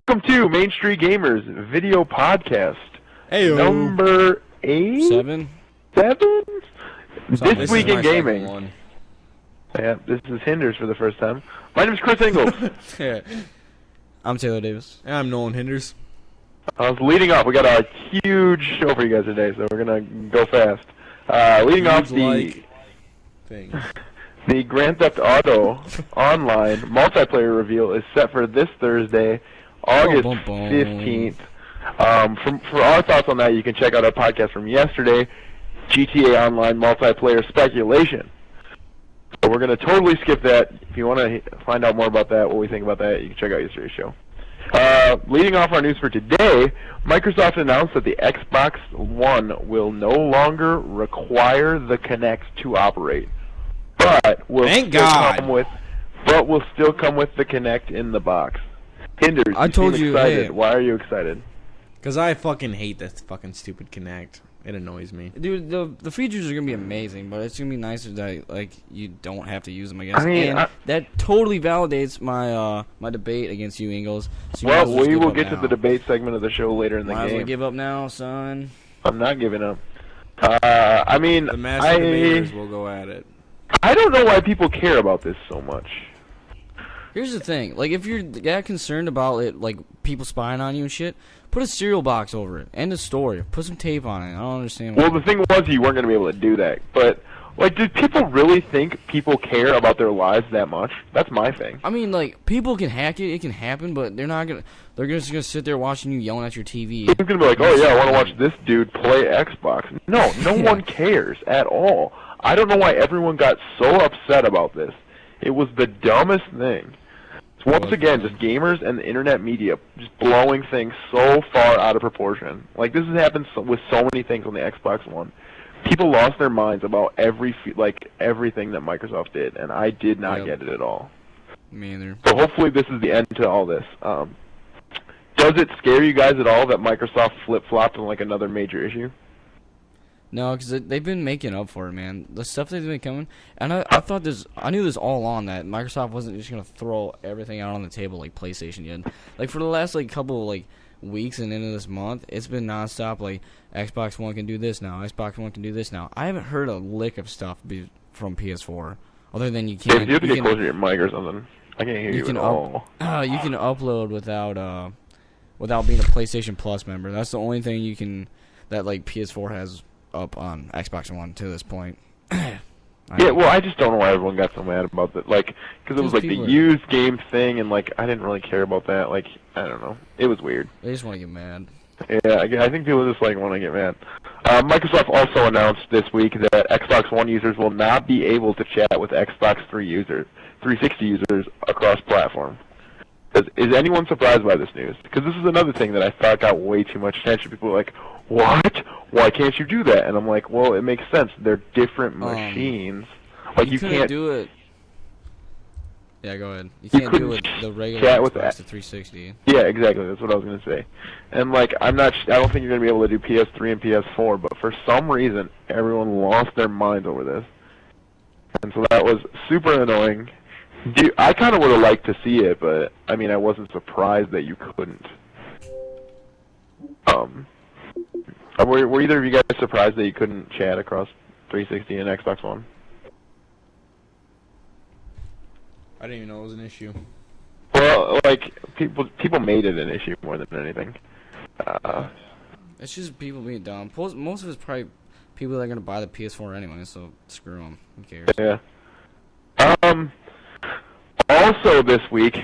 Welcome to Main Street Gamers video podcast. Hey, number 8? 7? This week in gaming. Yeah, this is Hinders for the first time. My name is Chris Engels. Yeah. I'm Taylor Davis. And I'm Nolan Hinders. Leading off, we got a huge show for you guys today, so we're gonna go fast. Leading off the Grand Theft Auto Online multiplayer reveal is set for this Thursday, August 15th. For our thoughts on that, you can check out our podcast from yesterday, GTA Online multiplayer speculation. So we're going to totally skip that. If you want to find out more about that, what we think about that, you can check out yesterday's show. Leading off our news for today, Microsoft announced that the Xbox One will no longer require the Kinect to operate, but will still come with the Kinect in the box. Hinders, I told you. Excited. Hey. Why are you excited? Because I fucking hate that fucking stupid Kinect. It annoys me. Dude, the features are gonna be amazing, but it's gonna be nicer that you don't have to use them, I guess. I mean, and that totally validates my my debate against you, Ingles. So we will get to the debate segment of the show later in the game. Might as well give up now, son. I'm not giving up. I mean, the master debaters will go at it. I don't know why people care about this so much. Here's the thing, if you're that concerned about it, people spying on you and shit, put a cereal box over it. End of story. Put some tape on it. I don't understand why. Well, the thing was you weren't going to be able to do that. But, do people really think people care about their lives that much? That's my thing. I mean, people can hack it. It can happen, but they're not going to... They're just going to sit there watching you yelling at your TV. It's going to be like, oh, yeah, I want to watch this dude play Xbox. No, no one cares at all. I don't know why everyone got so upset about this. It was the dumbest thing. So once again, just gamers and the internet media just blowing things so far out of proportion. This has happened with so many things on the Xbox One. People lost their minds about everything that Microsoft did, and I did not get it at all. Me either. So hopefully this is the end to all this. Does it scare you guys at all that Microsoft flip-flopped on another major issue? No, because they've been making up for it, man. The stuff they've been coming, and I knew this all along that Microsoft wasn't just gonna throw everything out on the table like PlayStation did. For the last couple weeks and into this month, it's been nonstop. Xbox One can do this now. Xbox One can do this now. I haven't heard a lick of stuff from PS4 other than you can't. You have to get closer to your mic or something. I can't hear you at all. You can upload without being a PlayStation Plus member. That's the only thing you can that PS4 has up on Xbox One to this point. Yeah, well, I just don't know why everyone got so mad about that. Because it was the used game thing, and I didn't really care about that. I don't know. It was weird. They just want to get mad. Yeah, I think people just want to get mad. Microsoft also announced this week that Xbox One users will not be able to chat with Xbox 360 users across platform. Is anyone surprised by this news? Because this is another thing that I thought got way too much attention. People were like, what? Why can't you do that? And I'm like, well, it makes sense. They're different machines. You can't do it. Yeah, go ahead. You can't do it with the regular Xbox 360. Yeah, exactly. That's what I was going to say. And, I don't think you're going to be able to do PS3 and PS4, but for some reason, everyone lost their minds over this. And so that was super annoying. I kind of would have liked to see it, but, I wasn't surprised that you couldn't. Were either of you guys surprised that you couldn't chat across 360 and Xbox One? I didn't even know it was an issue. Well, people made it an issue more than anything. It's just people being dumb. Most of it's probably people that are gonna buy the PS4 anyway, so screw them. Who cares? Yeah. Also this week,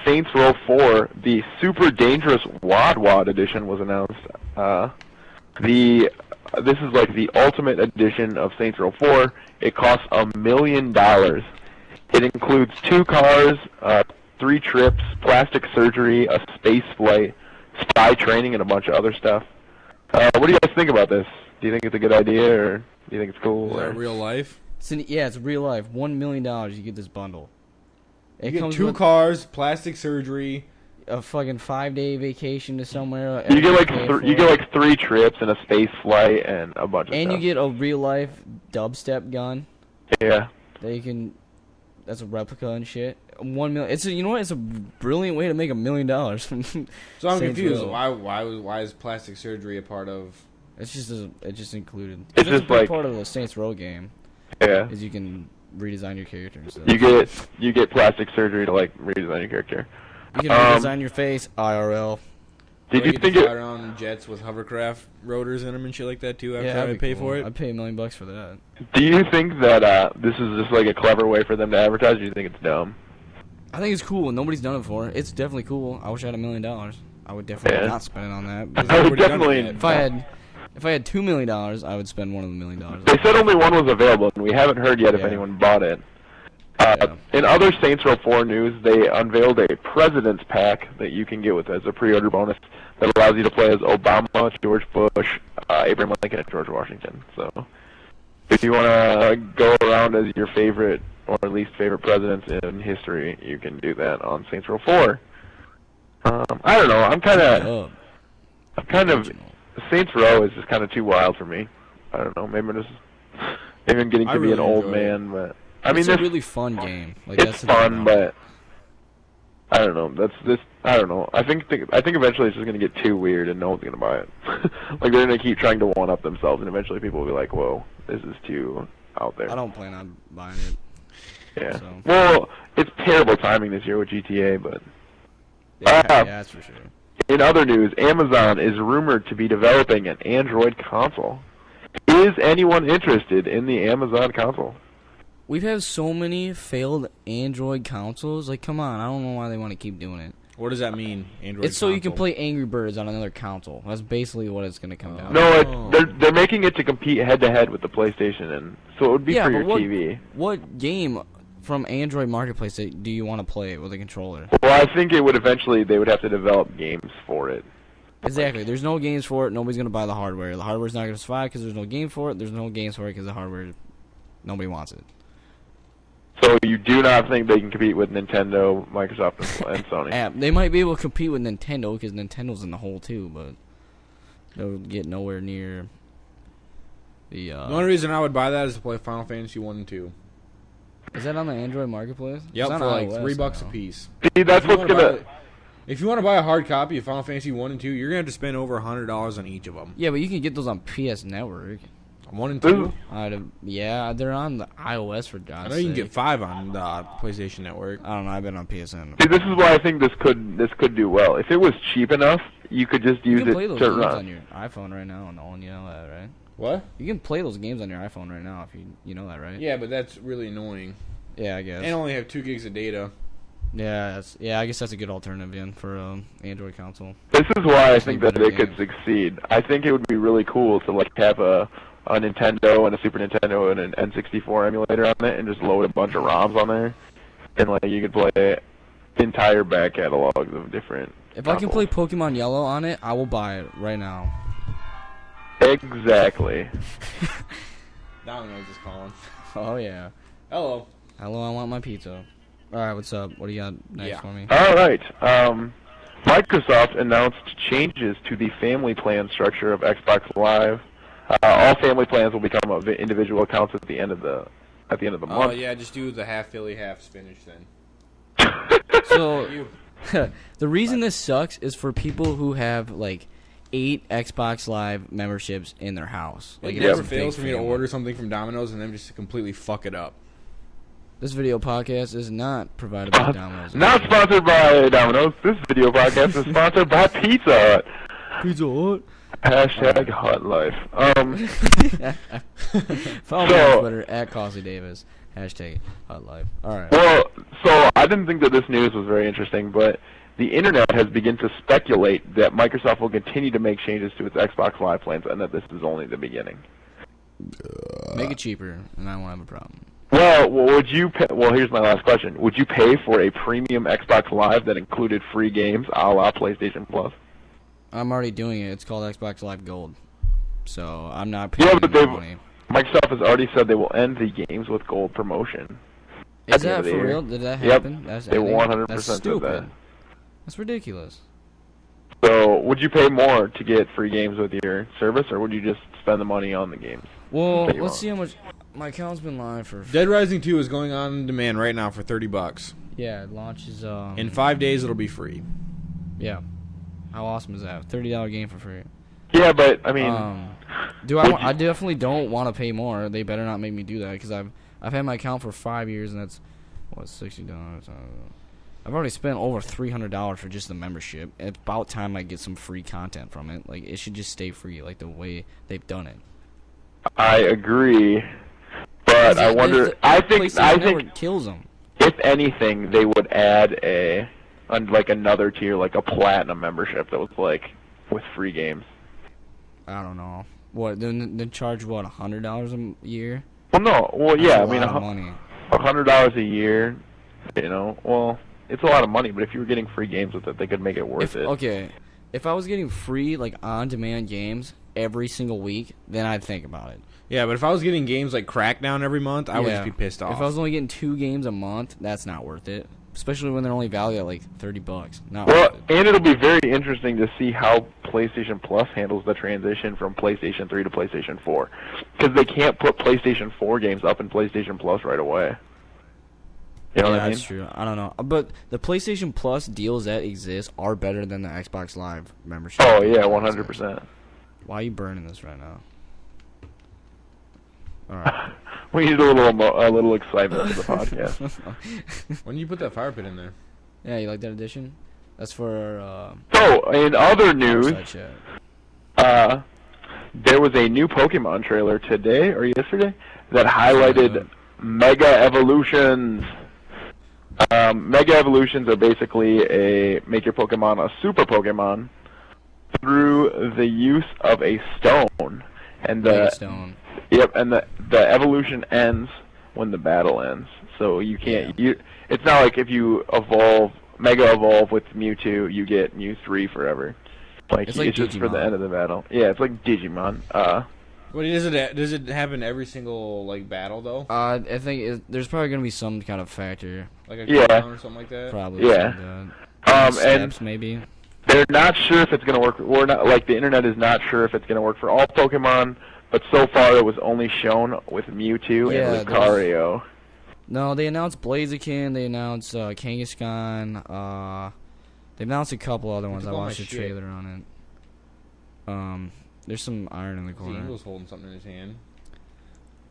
Saints Row 4, the Super Dangerous WAD edition was announced. This is the ultimate edition of Saints Row 4. It costs $1 million. It includes 2 cars, 3 trips, plastic surgery, a space flight, spy training, and a bunch of other stuff. What do you guys think about this? Do you think it's a good idea, or do you think it's cool? Is that real life? It's real life. $1 million, you get this bundle. You get 2 cars, plastic surgery, a fucking 5-day vacation to somewhere. You get 3 trips and a space flight and a bunch of stuff. And you get a real life dubstep gun. Yeah. That you can. That's a replica and shit. $1 million. You know what? It's a brilliant way to make $1 million. So I'm confused. Why is plastic surgery a part of? It's just included. It's just like part of the Saints Row game. Yeah. Is you can redesign your character and stuff. You get plastic surgery to like redesign your character. You can redesign your face, IRL. Did you think fly around jets with hovercraft rotors in them and shit like that too? After I pay for it, I'd pay $1 million for that. Do you think that this is just like a clever way for them to advertise, or do you think it's dumb? I think it's cool. Nobody's done it before. It's definitely cool. I wish I had $1 million. I would definitely not spend it on that. I would definitely. If I had $2 million, I would spend one of the $1 million. They said only one was available, and we haven't heard yet if anyone bought it. In other Saints Row 4 news, they unveiled a President's Pack that you can get with as a pre-order bonus that allows you to play as Obama, George Bush, Abraham Lincoln, and George Washington. So, if you want to go around as your favorite or least favorite presidents in history, you can do that on Saints Row 4. I don't know. I'm kind of. Saints Row is just kind of too wild for me. I don't know. Maybe I'm getting to be an old man, but. It's a really fun game. Like, it's fun, but I don't know. I don't know. I think eventually it's just gonna get too weird, and no one's gonna buy it. Like they're gonna keep trying to one up themselves, and eventually people will be like, "Whoa, this is too out there." I don't plan on buying it. Yeah. So. Well, it's terrible timing this year with GTA, but. Yeah, that's for sure. In other news, Amazon is rumored to be developing an Android console. Is anyone interested in the Amazon console? We've had so many failed Android consoles. Like, come on. I don't know why they want to keep doing it. What does that mean, Android It's so you can play Angry Birds on another console. That's basically what it's going to come down to. No, they're making it to compete head-to-head with the PlayStation, and so it would be for your TV. What game from Android Marketplace do you want to play with a controller? Well, I think it would eventually, they would have to develop games for it. Exactly. There's no games for it. Nobody's going to buy the hardware. The hardware's not going to survive because there's no game for it. There's no games for it because the hardware, nobody wants it. So you do not think they can compete with Nintendo, Microsoft, and Sony? They might be able to compete with Nintendo because Nintendo's in the hole too, but they'll get nowhere near the. The only reason I would buy that is to play Final Fantasy 1 and 2. Is that on the Android Marketplace? Yep, for like $3 a piece. See, that's what's gonna. If you want to buy a hard copy of Final Fantasy 1 and 2, you're gonna have to spend over $100 on each of them. Yeah, but you can get those on PS Network. 1 and 2? Yeah, they're on the iOS for God's sake. I know you can get 5 on the PlayStation Network. I don't know. I've been on PSN. See, this is why I think this could do well. If it was cheap enough, you could just use it to run. You can play those games on your iPhone right now, Nolan. You know that, right? What? You can play those games on your iPhone right now if you know that, right? Yeah, but that's really annoying. Yeah, I guess. And only have 2 gigs of data. Yeah, I guess that's a good alternative for Android console. This is why I think that they could succeed. I think it would be really cool to like have a Nintendo and a Super Nintendo and an N64 emulator on it, and just load a bunch of ROMs on there, and like you could play entire back catalogs of different. If I can play Pokemon Yellow on it, I will buy it right now. Exactly. Domino's is calling. Oh yeah. Hello. Hello, I want my pizza. All right, what's up? What do you got next for me? All right. Microsoft announced changes to the family plan structure of Xbox Live. All family plans will become individual accounts at the end of the month. Oh yeah, just do the half Philly, half spinach then. So the reason this sucks is for people who have like 8 Xbox Live memberships in their house. Like, it never fails for me to order something from Domino's and then just completely fuck it up. This video podcast is not provided by Domino's. Not sponsored by Domino's. This video podcast is sponsored by Pizza Hut. Pizza Hut. Hashtag Hut Life. Follow me on Twitter at Causey Davis. Hashtag Hut Life. All right. Well, so I didn't think that this news was very interesting, but the internet has begun to speculate that Microsoft will continue to make changes to its Xbox Live plans, and that this is only the beginning. Make it cheaper, and I won't have a problem. Well, would you pay, well, here's my last question. Would you pay for a premium Xbox Live that included free games a la PlayStation Plus? I'm already doing it. It's called Xbox Live Gold. So I'm not paying money. Microsoft has already said they will end the games with gold promotion. Is that for real? Did that happen? Yep. They 100% said that. That's ridiculous. So, would you pay more to get free games with your service, or would you just spend the money on the games? Well, let's see how much. My account's been live for. Dead Rising 2 is going on demand right now for $30. Yeah, it launches. In 5 days, it'll be free. Yeah. How awesome is that? $30 game for free. Yeah, but I mean, I definitely don't want to pay more. They better not make me do that because I've had my account for 5 years and that's what $60. I've already spent over $300 for just the membership. It's about time I get some free content from it. Like it should just stay free, like the way they've done it. I agree, but I wonder. I think it kills them. If anything, they would add like another tier, like a platinum membership that was like with free games. I don't know. What? Then charge what? $100 a year? Well, no. Well, yeah. I mean, money. $100 a year. You know. Well, it's a lot of money, but if you were getting free games with it, they could make it worth it. Okay. If I was getting free, like, on-demand games every single week, then I'd think about it. Yeah, but if I was getting games like Crackdown every month, I would just be pissed off. If I was only getting 2 games a month, that's not worth it. Especially when they're only valued at, like, $30. Not worth it. And it'll be very interesting to see how PlayStation Plus handles the transition from PlayStation 3 to PlayStation 4. Because they can't put PlayStation 4 games up in PlayStation Plus right away. You know what I mean? That's true. I don't know. But the PlayStation Plus deals that exist are better than the Xbox Live membership. Oh, yeah, 100%. Why are you burning this right now? All right. We need a little excitement for the podcast. When did you put that fire pit in there? Yeah, you like that addition? That's for So, in other news, there was a new Pokemon trailer today or yesterday that highlighted Mega Evolutions. Mega Evolutions are basically make your Pokemon a super Pokemon through the use of a stone. And the stone. Yep, and the evolution ends when the battle ends. So you can't it's not like if you Mega Evolve with Mewtwo, you get Mew 3 forever. It's just for the end of the battle. Yeah, it's like Digimon. What does it happen every single like battle though? I think there's probably gonna be some kind of factor. Like a cooldown or something like that. Probably. Yeah. Steps, maybe. They're not sure if it's gonna work. The internet is not sure if it's gonna work for all Pokemon. But so far, it was only shown with Mewtwo and Lucario. No, they announced Blaziken. They announced Kangaskhan. They announced a couple other ones. I watched a trailer on it. There's some iron in the corner. Eagle's holding something in his hand.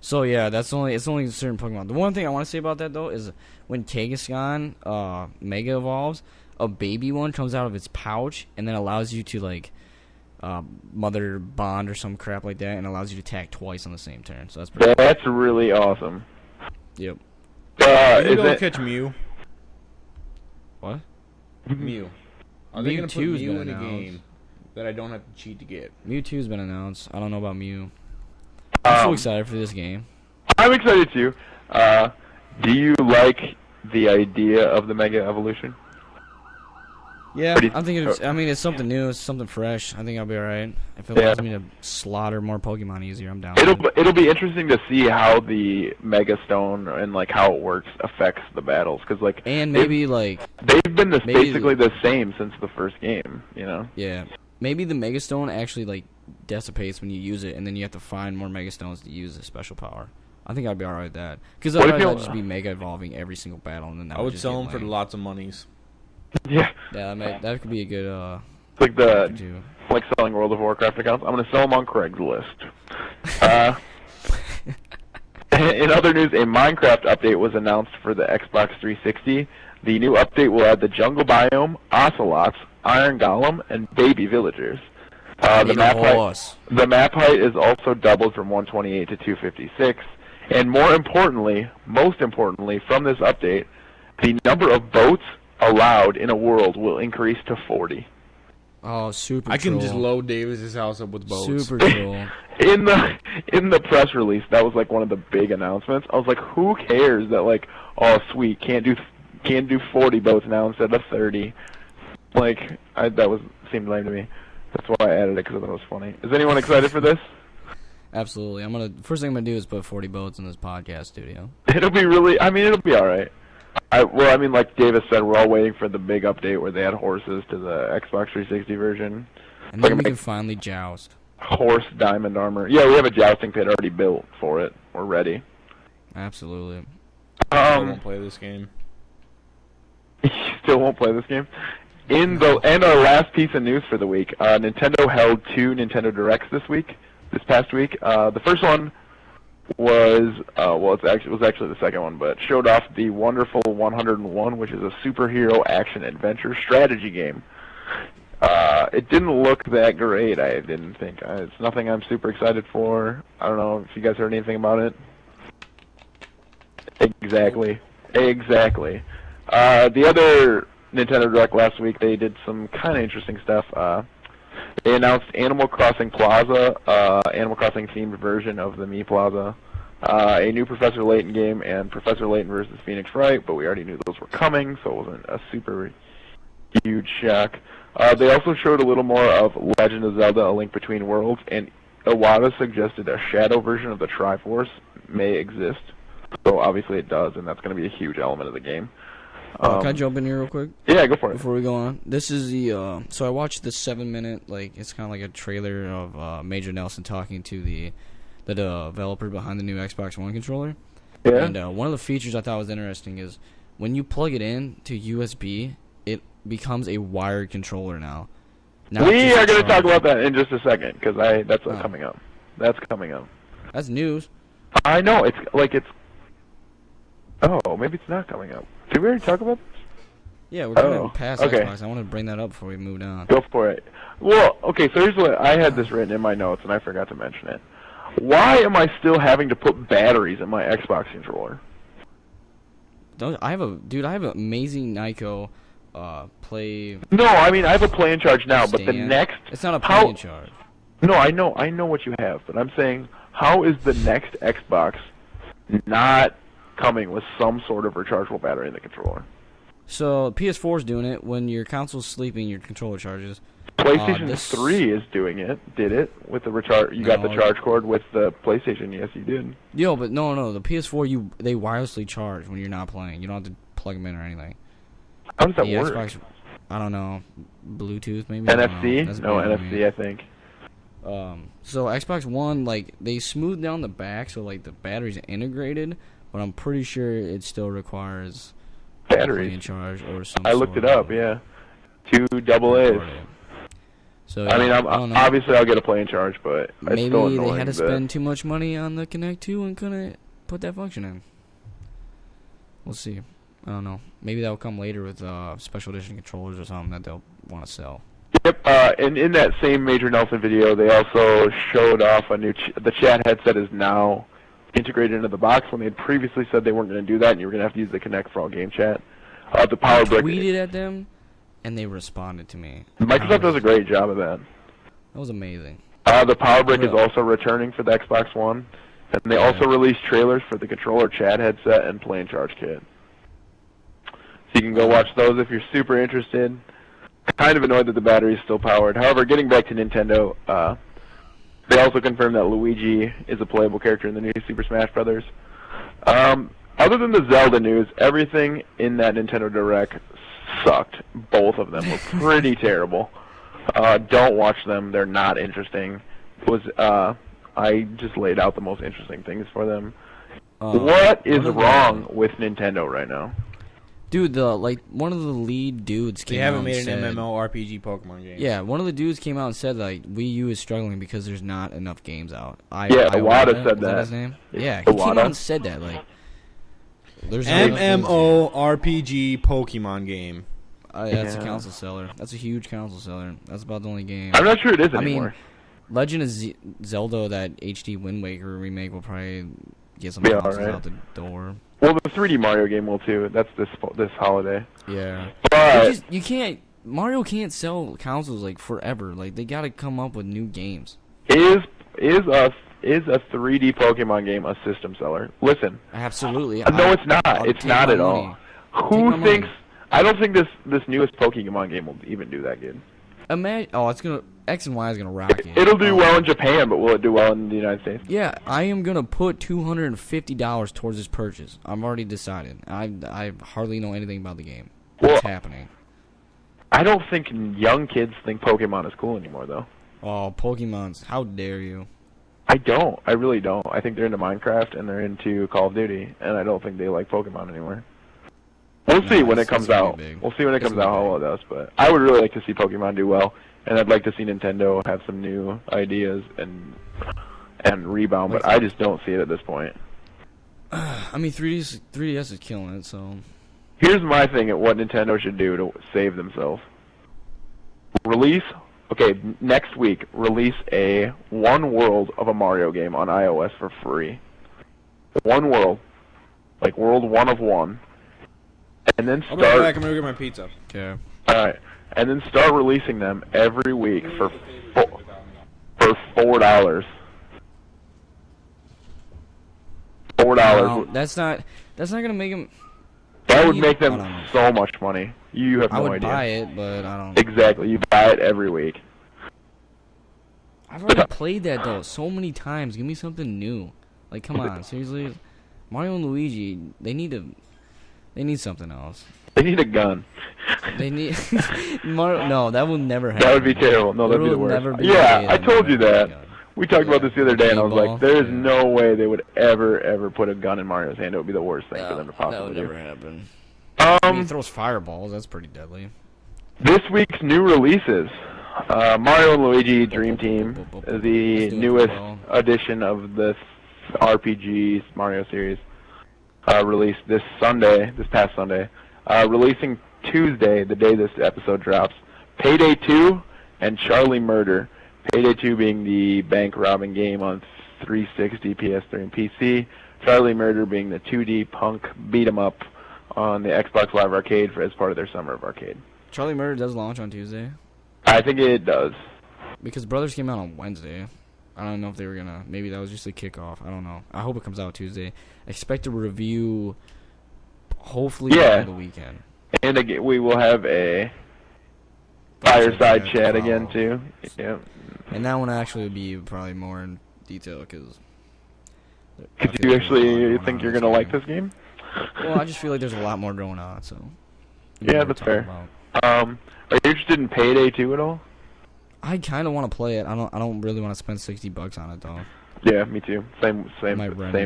So yeah, it's only certain Pokemon. The one thing I want to say about that though is when Kangaskhan Mega Evolves, a baby one comes out of its pouch and then allows you to like. Mother bond or some crap like that, and allows you to attack twice on the same turn. So that's pretty cool. That's really awesome. Yep. You don't catch Mew. What? Mew. Are they gonna put Mew in a game that I don't have to cheat to get? Mewtwo's been announced. I don't know about Mew. I'm so excited for this game. I'm excited too. Do you like the idea of the Mega Evolution? Yeah, I'm thinking. It's something new. It's something fresh. I think I'll be alright. If it allows me to slaughter more Pokemon easier, I'm down. It'll be interesting to see how the Mega Stone and like how it works affects the battles, because like they've been basically the same since the first game. You know. Yeah, maybe the Mega Stone actually like dissipates when you use it, and then you have to find more Mega Stones to use the special power. I think I'd be alright with that, because otherwise I'd just be Mega Evolving every single battle, and then I would sell them for lots of monies. Yeah. Yeah, that could be a good. Like like selling World of Warcraft accounts. I'm gonna sell them on Craigslist. In other news, a Minecraft update was announced for the Xbox 360. The new update will add the jungle biome, ocelots, iron golem, and baby villagers. The map height is also doubled from 128 to 256. And most importantly, from this update, the number of boats allowed in a world will increase to 40. Oh, super! I can just load Davis's house up with boats. Super cool. In the press release, that was like one of the big announcements. I was like, who cares that like, oh sweet, can't do 40 boats now instead of 30. Like seemed lame to me. That's why I added it, because I thought it was funny. Is anyone excited for this? Absolutely. First thing I'm gonna do is put 40 boats in this podcast studio. It'll be all right. Like Davis said, we're all waiting for the big update where they add horses to the Xbox 360 version. And then we can finally joust. Horse diamond armor. Yeah, we have a jousting pit already built for it. We're ready. Absolutely. I won't play this game. You still won't play this game? And our last piece of news for the week, Nintendo held 2 Nintendo Directs this past week. The first one was, it was actually the second one, but showed off the wonderful 101, which is a superhero action adventure strategy game. It didn't look that great, I didn't think. It's nothing I'm super excited for. I don't know if you guys heard anything about it. Exactly. The other Nintendo Direct last week, they did some kind of interesting stuff. They announced Animal Crossing Plaza, Animal Crossing themed version of the Mii Plaza, a new Professor Layton game, and Professor Layton versus Phoenix Wright, but we already knew those were coming, so it wasn't a super huge shock. They also showed a little more of Legend of Zelda: A Link Between Worlds, and Iwata suggested a shadow version of the Triforce may exist. So obviously it does, and that's going to be a huge element of the game. Can I jump in here real quick? Yeah, go for it. Before we go on, this is the so I watched the 7-minute, like, it's kind of like a trailer of Major Nelson talking to the developer behind the new Xbox One controller. Yeah. And one of the features I thought was interesting is when you plug it in to USB, it becomes a wired controller now. We are going to talk about that in just a second, because that's coming up. That's coming up. That's news. I know, oh, maybe it's not coming up. Did we already talk about this? Yeah, we're going to pass Xbox. I want to bring that up before we move on. Go for it. Well, okay, so here's what I had this written in my notes, and I forgot to mention it. Why am I still having to put batteries in my Xbox controller? I have an amazing Nyko play. No, I mean I have a play and charge now, stand. But the next. It's not a play and charge. No, I know what you have, but I'm saying, how is the next Xbox not coming with some sort of rechargeable battery in the controller? So PS4's doing it. When your console's sleeping, your controller charges. PlayStation 3 is doing it. Did it with the recharge? You got the charge cord with the PlayStation? Yes, you did. Yo, but no. The PS4 they wirelessly charge when you're not playing. You don't have to plug them in or anything. How does that work? Xbox, I don't know. Bluetooth maybe. NFC? No, NFC. I think. So Xbox One, like, they smoothed down the back so like the battery's integrated, but I'm pretty sure it still requires batteries in charge or something. I looked it up. Yeah, 2 AA's. So I mean, obviously I'll get a play and charge, but maybe it's still annoying they had to spend too much money on the Kinect 2 and couldn't put that function in. We'll see. I don't know. Maybe that'll come later with special edition controllers or something that they'll want to sell. Yep, and in that same Major Nelson video, they also showed off a new the chat headset is now integrated into the box when they had previously said they weren't going to do that and you were going to have to use the Kinect for all game chat. The power brick. I tweeted at them, and they responded to me. Microsoft does a great job of that. That was amazing. The power brick is also returning for the Xbox One, and they also released trailers for the controller chat headset and play and charge kit. So you can go watch those if you're super interested. Kind of annoyed that the battery is still powered. However, getting back to Nintendo, they also confirmed that Luigi is a playable character in the new Super Smash Bros. Other than the Zelda news, everything in that Nintendo Direct sucked. Both of them were pretty terrible. Don't watch them. They're not interesting. I just laid out the most interesting things for them. What is wrong with Nintendo right now? Dude, one of the lead dudes came out and said... They haven't made an MMORPG Pokemon game. Yeah, one of the dudes came out and said, like, Wii U is struggling because there's not enough games out. Iwata said that. Is that his name? Yeah, he came out and said that, like... There's MMORPG Pokemon game. That's a console seller. That's a huge console seller. That's about the only game. I'm not sure it is anymore. I mean, Legend of Zelda, that HD Wind Waker remake, will probably get some consoles out the door. Well, the 3D Mario game will too. That's this holiday. Yeah. But you can't. Mario can't sell consoles like forever. Like, they gotta come up with new games. Is a 3D Pokemon game a system seller? Listen. Absolutely. No, it's not. It's not at all. Who thinks? I don't think this newest Pokemon game will even do that good. It's gonna X and Y is gonna rock it. It'll do well in Japan, but will it do well in the United States? Yeah, I am gonna put $250 towards this purchase. I'm already decided. I hardly know anything about the game. What's happening? I don't think young kids think Pokemon is cool anymore, though. Oh, Pokemon's! How dare you? I don't. I really don't. I think they're into Minecraft and they're into Call of Duty, and I don't think they like Pokemon anymore. We'll see when it comes out. We'll see when it comes out how well it does. But I would really like to see Pokemon do well, and I'd like to see Nintendo have some new ideas and rebound. But I just don't see it at this point. I mean, 3DS is killing it. So here's my thing at what Nintendo should do to save themselves. Next week, release a one world of a Mario game on iOS for free. One world, like World 1 of 1. And then I'll be right back. I'm gonna get my pizza. Okay. Alright. And then start releasing them every week for $4. No, that's not gonna make them. That would make them so much money. You have no idea. I would buy it, but I don't. Exactly. You buy it every week. I've already played that though so many times. Give me something new. Like, come on, seriously. Mario and Luigi, they need something else. They need a gun. They need Mario. No, that will never happen. That would be terrible. No, that'd be the worst. Yeah, I told you that. We talked about this the other day, and I was like, "There is no way they would ever put a gun in Mario's hand. It would be the worst thing for them to possibly do." That would never happen. He throws fireballs. That's pretty deadly. This week's new releases: Mario and Luigi Dream Team, the newest edition of this RPG Mario series, released this past Sunday. Releasing Tuesday, the day this episode drops, Payday 2 and Charlie Murder. Payday 2 being the bank robbing game on 360, PS3, and PC. Charlie Murder being the 2D punk beat 'em up on the Xbox Live Arcade as part of their Summer of Arcade. Charlie Murder does launch on Tuesday? I think it does. Because Brothers came out on Wednesday. I don't know if they were gonna. Maybe that was just a kickoff. I don't know. I hope it comes out Tuesday. Expect a review. Hopefully by the weekend. And again, we will have a fireside chat again too. Yeah. And that one actually would be probably more in detail because. Could you actually think you're gonna like this game? Well, I just feel like there's a lot more going on. So. Yeah, that's fair. Are you interested in Payday 2 at all? I kind of want to play it. I don't really want to spend $60 on it though. Yeah, me too. Same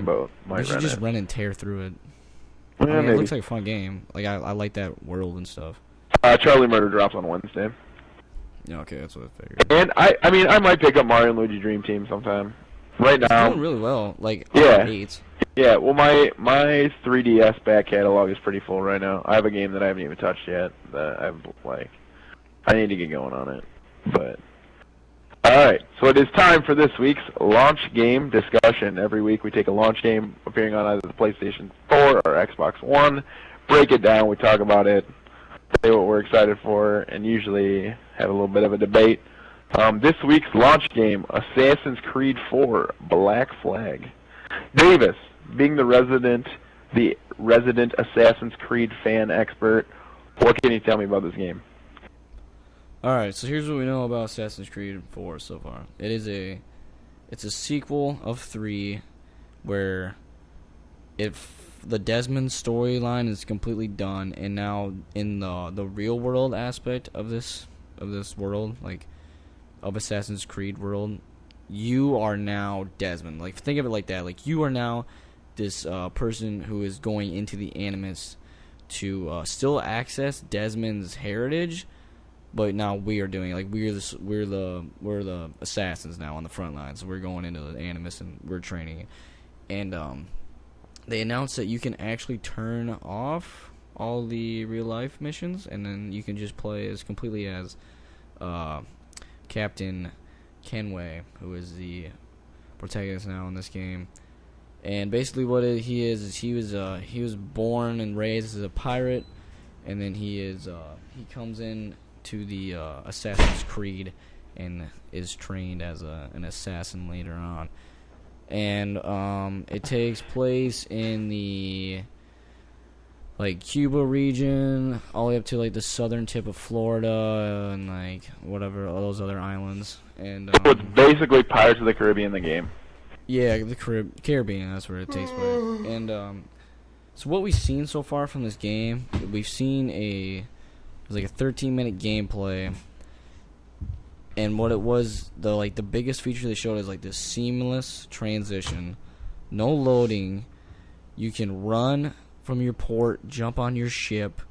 boat. We should just rent and tear through it. Yeah, I mean, it looks like a fun game. Like I like that world and stuff. Charlie Murder drops on Wednesday. Yeah, okay, that's what I figured. And I mean, I might pick up Mario and Luigi Dream Team sometime. Right now, it's doing really well. Like Yeah, well, my 3DS back catalog is pretty full right now. I have a game that I haven't even touched yet that I need to get going on it. But alright, so it is time for this week's launch game discussion. Every week we take a launch game appearing on either the PlayStation 4 or Xbox One, break it down, we talk about it, say what we're excited for, and usually have a little bit of a debate. This week's launch game, Assassin's Creed 4, Black Flag. Davis, being the resident Assassin's Creed fan expert, what can you tell me about this game? Alright, so here's what we know about Assassin's Creed 4 so far. It's a sequel of 3 where the Desmond storyline is completely done, and now in the real world aspect of this world, like of Assassin's Creed world, you are now Desmond. Like, think of it like that. Like, you are now this person who is going into the Animus to still access Desmond's heritage, but now we are doing it. Like, we're the assassins now on the front lines. So we're going into the Animus and we're training. And they announced that you can actually turn off all the real life missions, and then you can just play as completely as Captain Kenway, who is the protagonist now in this game. And basically what he is he was born and raised as a pirate, and then he comes in to the Assassin's Creed and is trained as an assassin later on. And it takes place in the Cuba region, all the way up to the southern tip of Florida and whatever all those other islands. And so it's basically Pirates of the Caribbean, the game. Yeah, the Caribbean, that's where it takes place. And so what we've seen so far from this game, we've seen a 13-minute gameplay. And what it was, the biggest feature they showed is this seamless transition, no loading. You can run from your port, jump on your ship,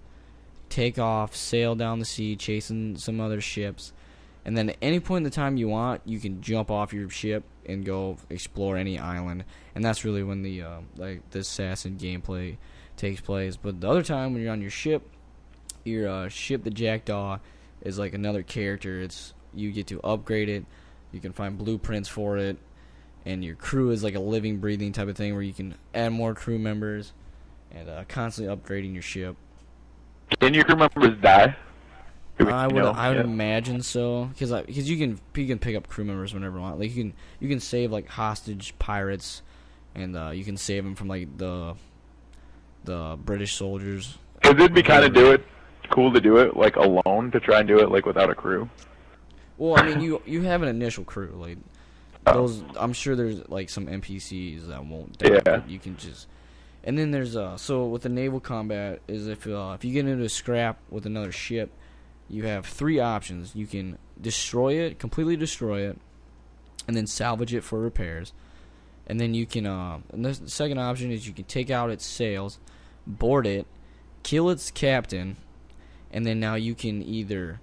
take off, sail down the sea, chasing some other ships, and then at any point in the time you want, you can jump off your ship and go explore any island, and that's really when the assassin gameplay takes place. But the other time when you're on your ship, the Jackdaw is like another character. You get to upgrade it, you can find blueprints for it, and your crew is like a living, breathing type of thing where you can add more crew members and constantly upgrading your ship. Can your crew members die? I would imagine so, because you can pick up crew members whenever you want. Like you can save like hostage pirates, and you can save them from like the British soldiers. Because it'd be kind of cool to do it like alone, to try and do it like without a crew. Well, I mean, you have an initial crew, like those. I'm sure there's like some NPCs that won't die. Yeah. But you can just. And then there's so with the naval combat is if you get into a scrap with another ship, you have 3 options. You can destroy it, completely destroy it, and then salvage it for repairs. And then you can and the second option is you can take out its sails, board it, kill its captain, and then now you can either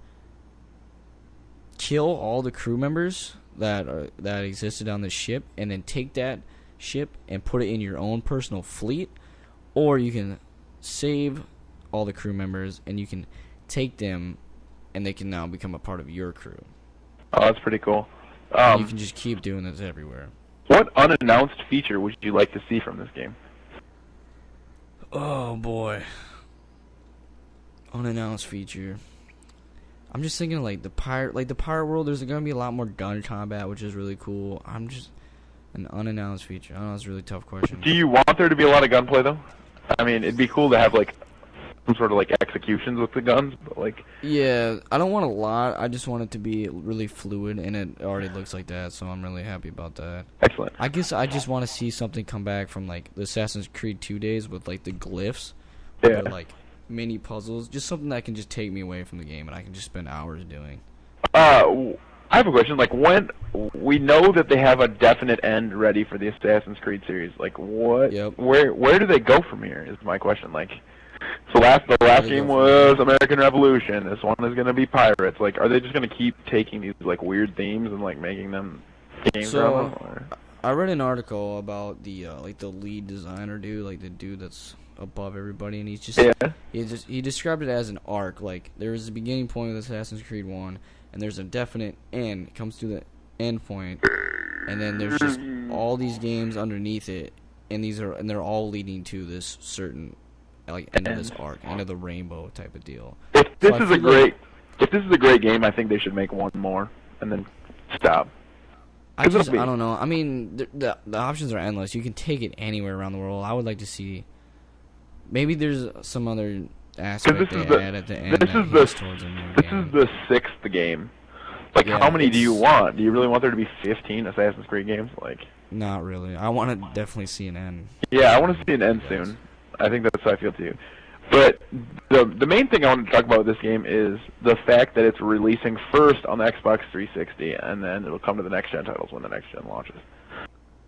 kill all the crew members that existed on the ship, and then take that ship and put it in your own personal fleet, or you can save all the crew members and you can take them, and they can now become a part of your crew. Oh, that's pretty cool. You can just keep doing this everywhere. What unannounced feature would you like to see from this game? Oh boy, unannounced feature. I'm just thinking like the pirate world. There's gonna be a lot more gun combat, which is really cool. I'm just an unannounced feature. I don't know. It's a really tough question. Do you want there to be a lot of gunplay though? I mean, it'd be cool to have like some sort of like executions with the guns, but like. Yeah, I don't want a lot. I just want it to be really fluid, and it already looks like that, so I'm really happy about that. Excellent. I guess I just want to see something come back from like the Assassin's Creed 2 days with like the glyphs. Yeah. Or, like mini puzzles, just something that can just take me away from the game and I can just spend hours doing. I have a question. Like, when we know that they have a definite end ready for the Assassin's Creed series, like what? Yep. Where do they go from here? Is my question. Like, so the last game was American Revolution. This one is gonna be pirates. Like, are they just gonna keep taking these like weird themes and like making them games around them? Or? I read an article about the like the lead designer dude, like the dude that's above everybody, and he described it as an arc. Like there's a beginning point with Assassin's Creed 1, and there's a definite end. It comes to the end point, and then there's just all these games underneath it, and they're all leading to this certain like end of this arc, end of the rainbow type of deal. If this is a great game, I think they should make one more and then stop. I don't know. I mean, the options are endless. You can take it anywhere around the world. I would like to see. Maybe there's some other aspect they add at the end. This is the 6th game. Like, how many do you want? Do you really want there to be 15 Assassin's Creed games? Like, not really. I want to definitely see an end. Yeah, I want to see an end soon. I think that's how I feel too. But the main thing I want to talk about with this game is the fact that it's releasing first on the Xbox 360, and then it'll come to the next-gen titles when the next-gen launches.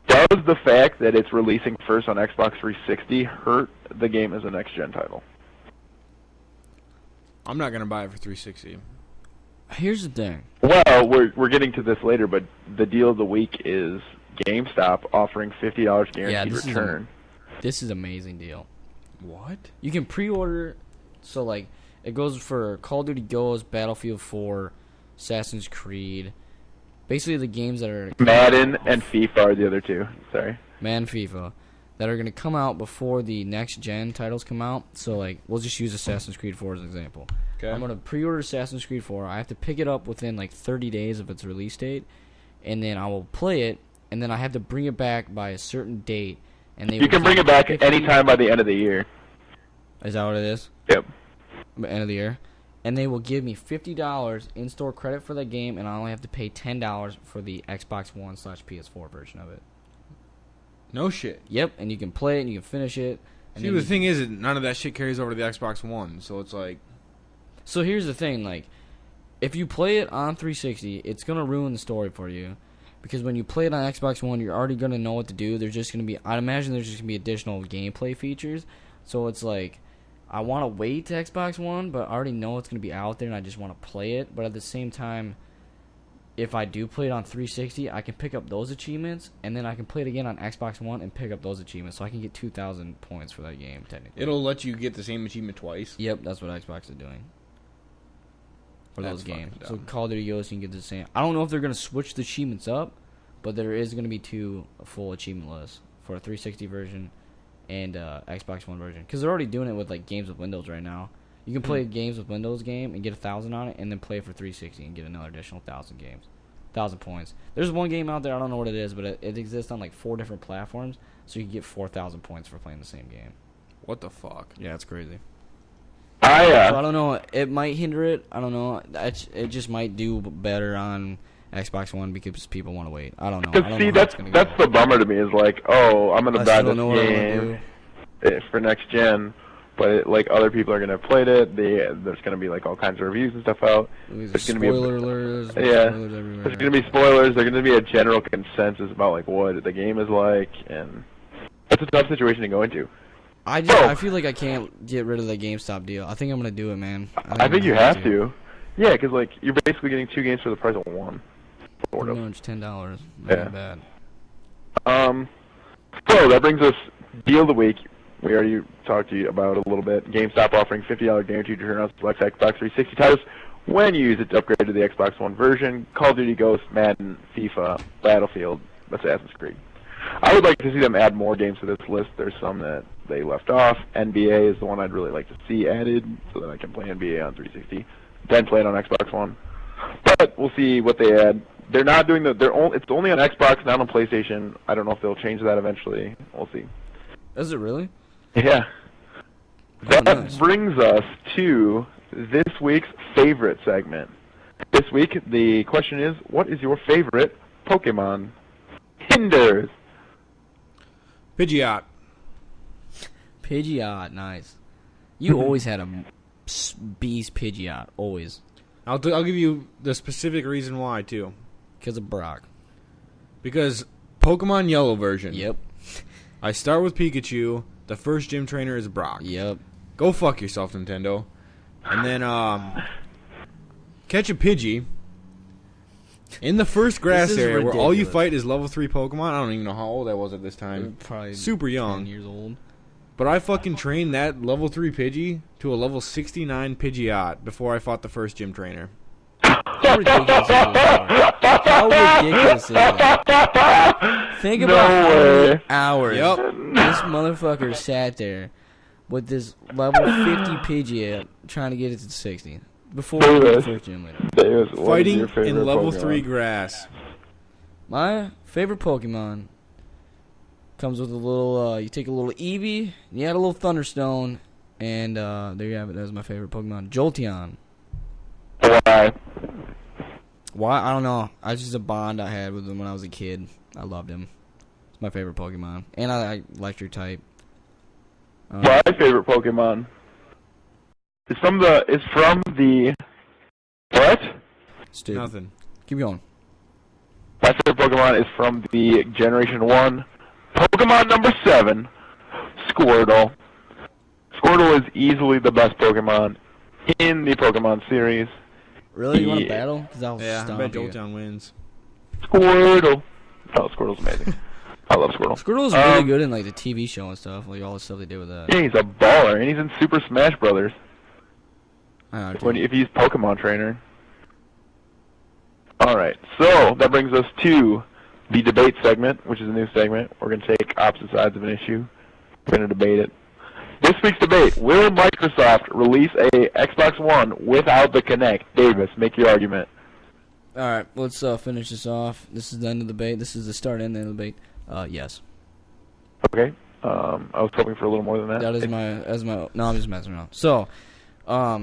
Does the fact that it's releasing first on Xbox 360 hurt the game as a next-gen title? I'm not going to buy it for 360. Here's the thing. Well, we're getting to this later, but the deal of the week is GameStop offering $50 guaranteed return. This is an amazing deal. What? You can pre-order, so like it goes for Call of Duty Ghosts, Battlefield 4, Assassin's Creed, basically the games that are Madden and FIFA are the other two. Sorry. Madden, FIFA, that are gonna come out before the next gen titles come out. So like we'll just use Assassin's Creed 4 as an example. Okay. I'm gonna pre-order Assassin's Creed 4. I have to pick it up within like 30 days of its release date, and then I will play it, and then I have to bring it back by a certain date. And you can bring it back anytime by the end of the year. Is that what it is? Yep. End of the year. And they will give me $50 in-store credit for that game, and I only have to pay $10 for the Xbox One/PS4 version of it. No shit. Yep, and you can play it, and you can finish it. And see, the thing is, none of that shit carries over to the Xbox One, so it's like... So here's the thing, like, if you play it on 360, it's going to ruin the story for you. Because when you play it on Xbox One, you're already going to know what to do. There's just going to be... I'd imagine there's just going to be additional gameplay features. So it's like, I want to wait to Xbox One, but I already know it's going to be out there and I just want to play it. But at the same time, if I do play it on 360, I can pick up those achievements, and then I can play it again on Xbox One and pick up those achievements. So I can get 2,000 points for that game, technically. It'll let you get the same achievement twice? Yep, that's what Xbox is doing. For That's those games. fucking So Call of Duty Ghosts, you can get the same. I don't know if they're going to switch the achievements up, but there is going to be 2 full achievement lists for a 360 version and Xbox One version. Because they're already doing it with like games with Windows right now. You can play a games with Windows game and get 1,000 on it, and then play it for 360 and get another additional 1,000 points. There's one game out there, I don't know what it is, but it exists on like 4 different platforms, so you can get 4,000 points for playing the same game. What the fuck? Yeah, it's crazy. So I don't know. It might hinder it. I don't know. It just might do better on Xbox One because people want to wait. I don't know. Because see, that's the bummer to me. Is like, oh, I'm gonna buy this game for next gen, but like other people are gonna play it. There's gonna be like all kinds of reviews and stuff out. There's gonna be alerts. Yeah, spoilers everywhere. There's gonna be spoilers. There's gonna be a general consensus about like what the game is like, and that's a tough situation to go into. I feel like I can't get rid of the GameStop deal. I think I'm gonna do it, man. I think you have to. Yeah, because like you're basically getting 2 games for the price of 1. Sort of. $10. Not bad. So that brings us deal of the week. We already talked to you about it a little bit. GameStop offering $50 guaranteed return on select Xbox 360 titles when you use it to upgrade to the Xbox One version. Call of Duty Ghosts, Madden, FIFA, Battlefield, Assassin's Creed. I would like to see them add more games to this list. There's some that they left off. NBA is the one I'd really like to see added so that I can play NBA on 360, then play it on Xbox One. But we'll see what they add. They're not doing it's only on Xbox, not on PlayStation. I don't know if they'll change that eventually. We'll see. Is it really? Yeah. Oh, That nice. brings us to this week's favorite segment. This week, the question is, what is your favorite Pokemon? Hinders. Pidgeot. Pidgeot, nice. You always had a beast Pidgeot, always. I'll give you the specific reason why, too. Because of Brock. Because Pokemon Yellow version. Yep. I start with Pikachu. The first gym trainer is Brock. Yep. Go fuck yourself, Nintendo. And then, catch a Pidgey in the first grass This is area where all you ridiculous. fight is level 3 Pokemon. I don't even know how old I was at this time. Probably Super young. 10 years old. But I fucking trained that level 3 Pidgey to a level 69 Pidgeot before I fought the first gym trainer. How ridiculous is that? How ridiculous is that? Think about how many hours Yep. this motherfucker sat there with this level 50 Pidgeot trying to get it to 60 before we went to the first gym leader. Davis, what is Fighting your favorite in level Pokemon? 3 grass. My favorite Pokemon comes with a little, you take a little Eevee, you add a little Thunderstone, and there you have it. That's my favorite Pokemon. Jolteon. Why? Why? I don't know. It's just a bond I had with him when I was a kid. I loved him. It's my favorite Pokemon. And I like electric type. My favorite Pokemon is from the what? Stupid. Nothing. Keep going. My favorite Pokemon is from the Generation 1. Pokemon number 7, Squirtle. Squirtle is easily the best Pokemon in the Pokemon series. Really? You want to Yeah. battle? Because I'll Yeah, I stomp bet you. Jolteon wins. Squirtle. Oh, Squirtle's amazing. I love Squirtle. Squirtle's really good in like the TV show and stuff. Like all the stuff they did with that. Yeah, he's a baller, and he's in Super Smash Brothers. I know, When dude. if he's Pokemon trainer. All right, so that brings us to the debate segment, which is a new segment. We're going to take opposite sides of an issue. We're going to debate it. This week's debate: will Microsoft release a Xbox One without the Kinect? Davis, make your argument. All right, let's finish this off. This is the end of the debate. This is the start and end of the debate. Yes. Okay. I was hoping for a little more than that. That is my. No, I'm just messing around. So, I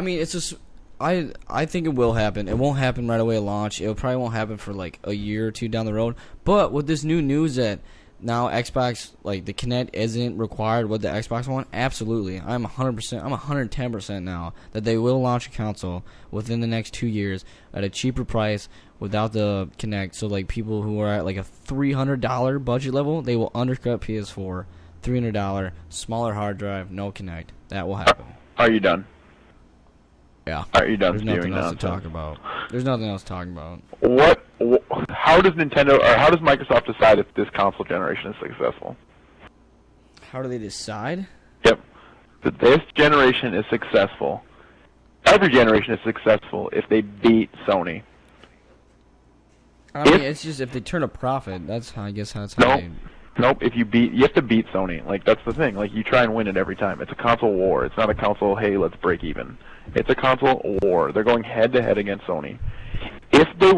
mean, it's just. I think it will happen. It won't happen right away at launch. It probably won't happen for like a year or two down the road. But with this new news that now Xbox, like the Kinect isn't required with the Xbox One, absolutely. I'm 100%, I'm 110% now that they will launch a console within the next 2 years at a cheaper price without the Kinect. So like people who are at like a $300 budget level, they will undercut PS4 $300, smaller hard drive, no Kinect. That will happen. Are you done? Yeah. Are you done There's spewing nothing else to nonsense? talk about. There's nothing else to talk about. How does Nintendo, or how does Microsoft decide if this console generation is successful? How do they decide? Yep. That this generation is successful. Every generation is successful if they beat Sony. I mean, it's just if they turn a profit, that's how, I guess that's how Nope. they... Nope. You have to beat Sony. Like, that's the thing. Like, you try and win it every time. It's a console war. It's not a console, hey, let's break even. It's a console war. They're going head to head against Sony. If they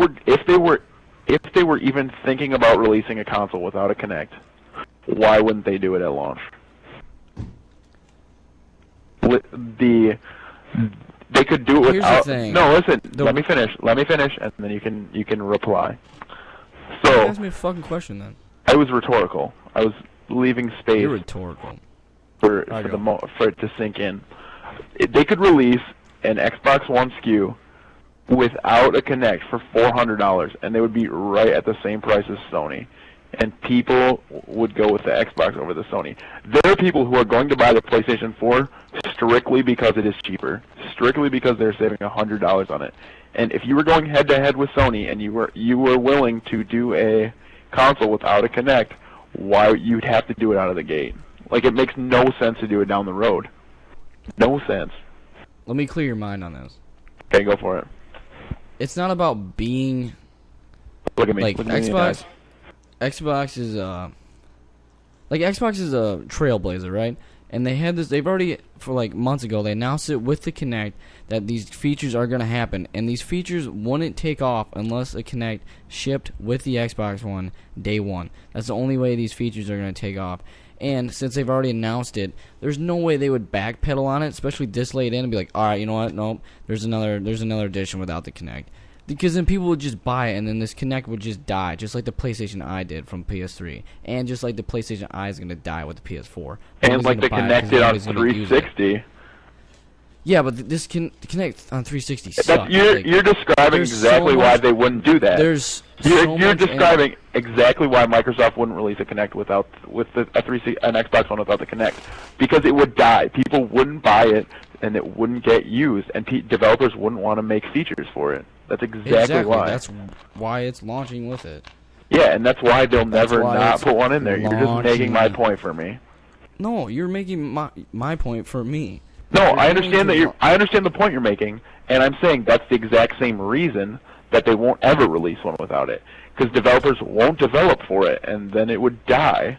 were even thinking about releasing a console without a Kinect, why wouldn't they do it at launch? They could do it Here's without. the thing. No, listen. Let me finish, and then you can reply. So Ask me a fucking question then. I was rhetorical. I was leaving space You're rhetorical. for it to sink in. They could release an Xbox One SKU without a Kinect for $400, and they would be right at the same price as Sony. And people would go with the Xbox over the Sony. There are people who are going to buy the PlayStation 4 strictly because it is cheaper, strictly because they're saving $100 on it. And if you were going head-to-head with Sony and you were willing to do a console without a Kinect, why you'd have to do it out of the gate? Like, it makes no sense to do it down the road. No sense. Let me clear your mind on this. Okay, go for it. It's not about being Look at me. like Look at me in the Xbox. eyes. Xbox is Xbox is a trailblazer, right? And they had this. They've already, for like months ago, they announced it with the Kinect that these features are going to happen, and these features wouldn't take off unless a Kinect shipped with the Xbox One day one. That's the only way these features are going to take off. And since they've already announced it, there's no way they would backpedal on it, especially this late in, and be like, all right, you know what? Nope, there's another edition without the Kinect. Because then people would just buy it, and then this Kinect would just die, just like the PlayStation Eye did from PS3, and just like the PlayStation Eye is gonna die with the PS4. And like the Kinect did on 360. Yeah, but the Kinect on 360 sucks. You're describing exactly why they wouldn't do that. You're describing exactly why Microsoft wouldn't release a Kinect with an Xbox One without the Kinect, because it would die. People wouldn't buy it, and it wouldn't get used, and developers wouldn't want to make features for it. That's exactly why. That's why it's launching with it. Yeah, and that's why they'll never not put one in there. You're just making my point for me. No, you're making my point for me. No, I understand that I understand the point you're making, and I'm saying that's the exact same reason that they won't ever release one without it, because developers won't develop for it, and then it would die.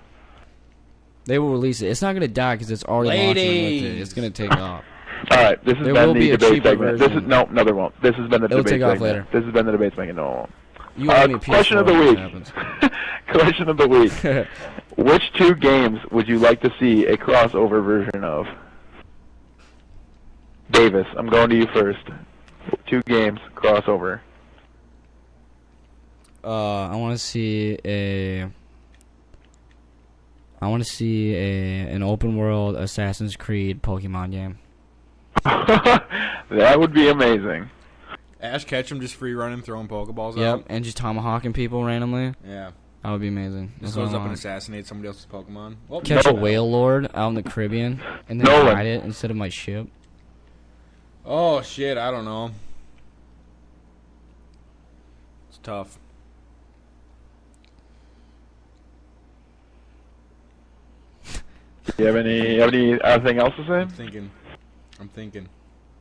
They will release it. It's not going to die because it's already launching with it. It's going to take off. All right, this has been the debate segment. This is no, there won't. This has been the debate segment. It'll take off later. This has been the debate segment. No, it won't. You owe me a PS4 question of the week. Question of the week. Which two games would you like to see a crossover version of? Davis, I'm going to you first. 2 games crossover. I want to see an open world Assassin's Creed Pokemon game. That would be amazing. Ash Ketchum just free running, throwing Pokeballs out. Yep, and just tomahawking people randomly. Yeah. That would be amazing. Just goes up and assassinates somebody else's Pokemon. Well, catch a whale lord out in the Caribbean and then ride it instead of my ship. Oh, shit, I don't know. It's tough. Do you have anything else to say? I'm thinking.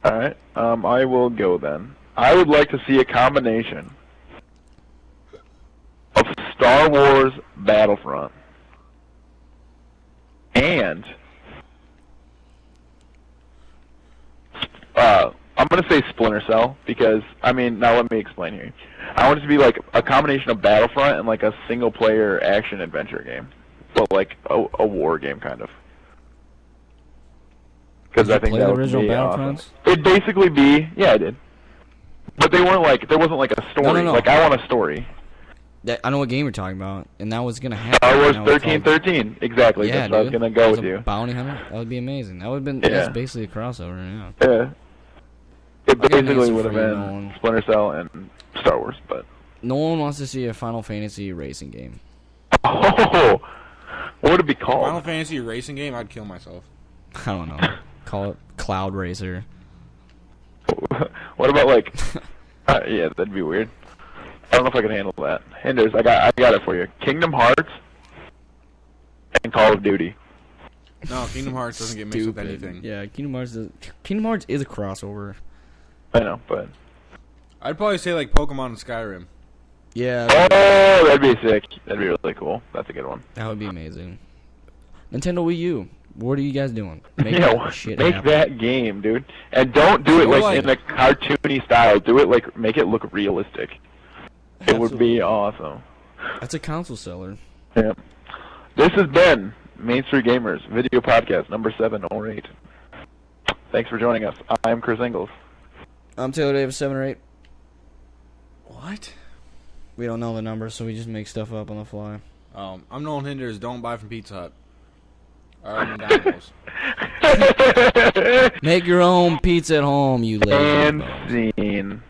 All right. I will go then. I would like to see a combination of Star Wars Battlefront and I'm going to say Splinter Cell because, I mean, now let me explain here. I want it to be like a combination of Battlefront and like a single-player action-adventure game. So like a war game, kind of. Because I think that would be awesome. It'd basically be, yeah, I did. But they weren't like, there wasn't like a story. No. Like, I want a story. I know what game you're talking about, and that was gonna happen. Star Wars 1313, exactly. Yeah, that's what I was gonna go with you. Bounty hunter, that would be amazing. That would have been. Yeah. That's basically a crossover. Yeah. Yeah. It basically would have been Splinter Cell and Star Wars, but. No one wants to see a Final Fantasy racing game. Oh, What would it be Final called? Fantasy racing game? I'd kill myself. I don't know. Call it Cloud Racer. What about like? Yeah, that'd be weird. I don't know if I can handle that. Hinders, I got it for you. Kingdom Hearts and Call of Duty. No, Kingdom Hearts doesn't get mixed with anything. Yeah, Kingdom Hearts is a crossover. I know, but I'd probably say like Pokemon and Skyrim. Yeah. oh, that'd be sick. That'd be really cool. That's a good one. That would be amazing. Nintendo Wii U. What are you guys doing? Make Yeah, that shit make happen. that game, dude. And don't do it Or, like in a cartoony style. Do it like make it look realistic. It would be awesome. That's a console seller. Yeah. This has been Main Street Gamers Video Podcast number 7 or 8. Thanks for joining us. I'm Chris Ingles. I'm Taylor Davis, 7 or 8. What? We don't know the number, so we just make stuff up on the fly. I'm Nolan Hinders. Don't buy from Pizza Hut. Or McDonald's. Make your own pizza at home, you lazy. And bum. scene.